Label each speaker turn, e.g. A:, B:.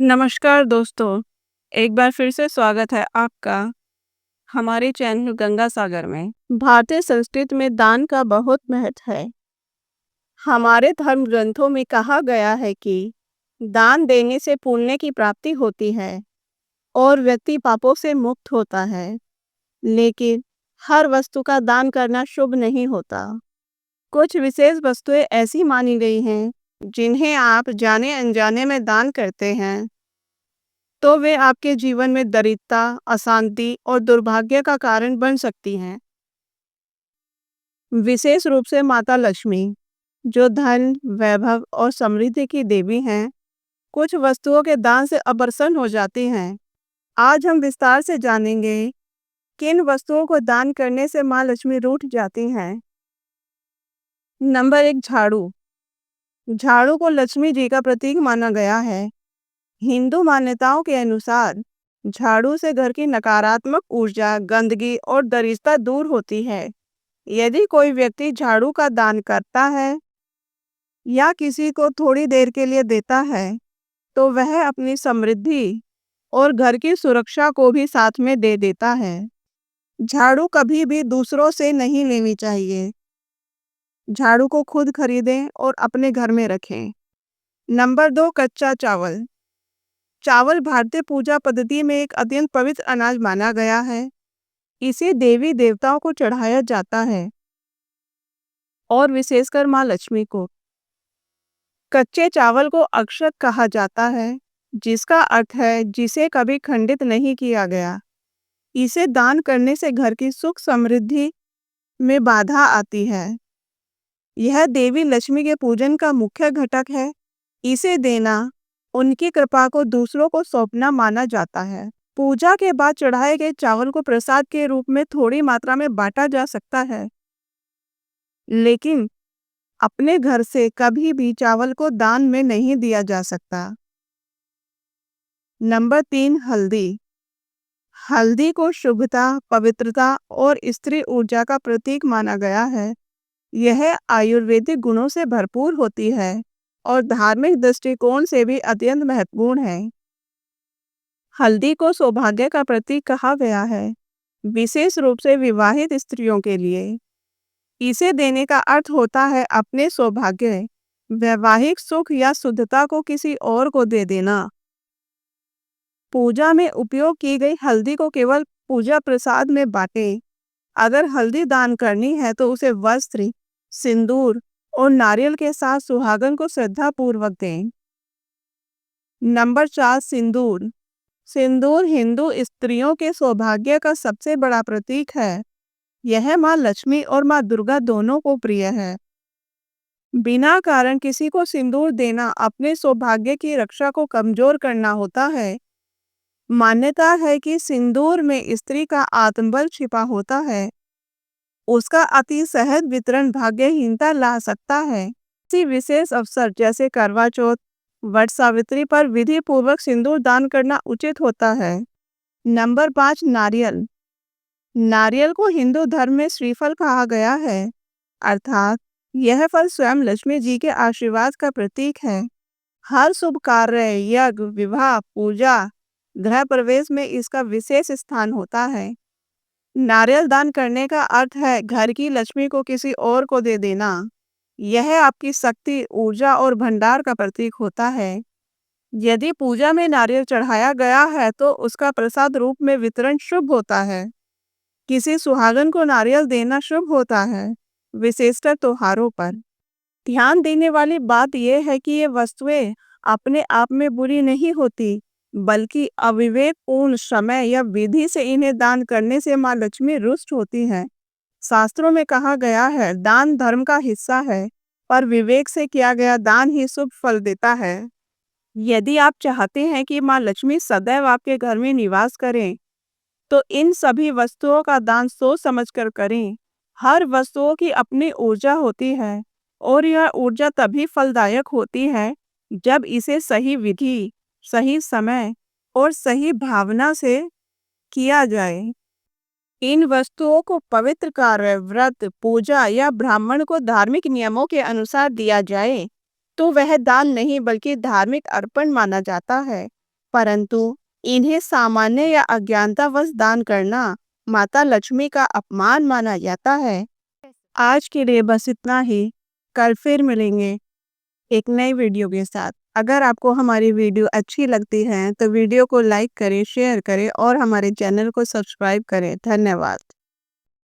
A: नमस्कार दोस्तों, एक बार फिर से स्वागत है आपका हमारे चैनल गंगा सागर में। भारतीय संस्कृति में दान का बहुत महत्व है। हमारे धर्म ग्रंथों में कहा गया है कि दान देने से पुण्य की प्राप्ति होती है और व्यक्ति पापों से मुक्त होता है। लेकिन हर वस्तु का दान करना शुभ नहीं होता। कुछ विशेष वस्तुएं ऐसी मानी गई हैं जिन्हें आप जाने अनजाने में दान करते हैं तो वे आपके जीवन में दरिद्रता, अशांति और दुर्भाग्य का कारण बन सकती हैं। विशेष रूप से माता लक्ष्मी, जो धन, वैभव और समृद्धि की देवी हैं, कुछ वस्तुओं के दान से अप्रसन्न हो जाती हैं। आज हम विस्तार से जानेंगे किन वस्तुओं को दान करने से माँ लक्ष्मी रूठ जाती हैं। नंबर 1, झाड़ू। झाड़ू को लक्ष्मी जी का प्रतीक माना गया है। हिंदू मान्यताओं के अनुसार झाड़ू से घर की नकारात्मक ऊर्जा, गंदगी और दरिद्रता दूर होती है। यदि कोई व्यक्ति झाड़ू का दान करता है या किसी को थोड़ी देर के लिए देता है, तो वह अपनी समृद्धि और घर की सुरक्षा को भी साथ में दे देता है। झाड़ू कभी भी दूसरों से नहीं लेनी चाहिए। झाड़ू को खुद खरीदें और अपने घर में रखें। नंबर 2, कच्चा चावल। चावल भारतीय पूजा पद्धति में एक अत्यंत पवित्र अनाज माना गया है। इसे देवी देवताओं को चढ़ाया जाता है और विशेषकर माँ लक्ष्मी को। कच्चे चावल को अक्षत कहा जाता है, जिसका अर्थ है जिसे कभी खंडित नहीं किया गया। इसे दान करने से घर की सुख समृद्धि में बाधा आती है। यह देवी लक्ष्मी के पूजन का मुख्य घटक है। इसे देना उनकी कृपा को दूसरों को सौंपना माना जाता है। पूजा के बाद चढ़ाए गए चावल को प्रसाद के रूप में थोड़ी मात्रा में बांटा जा सकता है, लेकिन अपने घर से कभी भी चावल को दान में नहीं दिया जा सकता। नंबर 3, हल्दी। हल्दी को शुभता, पवित्रता और स्त्री ऊर्जा का प्रतीक माना गया है। यह आयुर्वेदिक गुणों से भरपूर होती है और धार्मिक दृष्टिकोण से भी अत्यंत महत्वपूर्ण है। हल्दी को सौभाग्य का प्रतीक कहा गया है, विशेष रूप से विवाहित स्त्रियों के लिए। इसे देने का अर्थ होता है अपने सौभाग्य, वैवाहिक सुख या शुद्धता को किसी और को दे देना। पूजा में उपयोग की गई हल्दी को केवल पूजा प्रसाद में बांटें। अगर हल्दी दान करनी है तो उसे वस्त्र, सिंदूर और नारियल के साथ सुहागन को श्रद्धापूर्वक दें। नंबर 4, सिंदूर। सिंदूर हिंदू स्त्रियों के सौभाग्य का सबसे बड़ा प्रतीक है। यह माँ लक्ष्मी और माँ दुर्गा दोनों को प्रिय है। बिना कारण किसी को सिंदूर देना अपने सौभाग्य की रक्षा को कमजोर करना होता है। मान्यता है कि सिंदूर में स्त्री का आत्मबल छिपा होता है। उसका अति सहज वितरण भाग्यहीनता ला सकता है। किसी विशेष अवसर जैसे करवा चौथ, वट सावित्री पर विधि पूर्वक सिंदूर दान करना उचित होता है। नंबर 5, नारियल। नारियल को हिंदू धर्म में श्रीफल कहा गया है, अर्थात यह फल स्वयं लक्ष्मी जी के आशीर्वाद का प्रतीक है। हर शुभ कार्य, यज्ञ, विवाह, पूजा, गृह प्रवेश में इसका विशेष स्थान होता है। नारियल दान करने का अर्थ है घर की लक्ष्मी को किसी और को दे देना। यह आपकी शक्ति, ऊर्जा और भंडार का प्रतीक होता है। यदि पूजा में नारियल चढ़ाया गया है तो उसका प्रसाद रूप में वितरण शुभ होता है। किसी सुहागन को नारियल देना शुभ होता है, विशेषकर त्योहारों पर। ध्यान देने वाली बात यह है कि ये वस्तुएं अपने आप में बुरी नहीं होती, बल्कि अविवेकपूर्ण समय या विधि से इन्हें दान करने से माँ लक्ष्मी रुष्ट होती हैं। शास्त्रों में कहा गया है, दान धर्म का हिस्सा है, पर विवेक से किया गया दान ही शुभ फल देता है। यदि आप चाहते हैं कि माँ लक्ष्मी सदैव आपके घर में निवास करें, तो इन सभी वस्तुओं का दान सोच समझकर करें। हर वस्तुओं की अपनी ऊर्जा होती है और यह ऊर्जा तभी फलदायक होती है जब इसे सही विधि, सही समय और सही भावना से किया जाए। इन वस्तुओं को पवित्र कार्य, व्रत, पूजा या ब्राह्मण को धार्मिक नियमों के अनुसार दिया जाए तो वह दान नहीं बल्कि धार्मिक अर्पण माना जाता है। परंतु इन्हें सामान्य या अज्ञानतावश दान करना माता लक्ष्मी का अपमान माना जाता है। आज के लिए बस इतना ही। कल फिर मिलेंगे एक नई वीडियो के साथ। अगर आपको हमारी वीडियो अच्छी लगती है तो वीडियो को लाइक करें, शेयर करें और हमारे चैनल को सब्सक्राइब करें। धन्यवाद।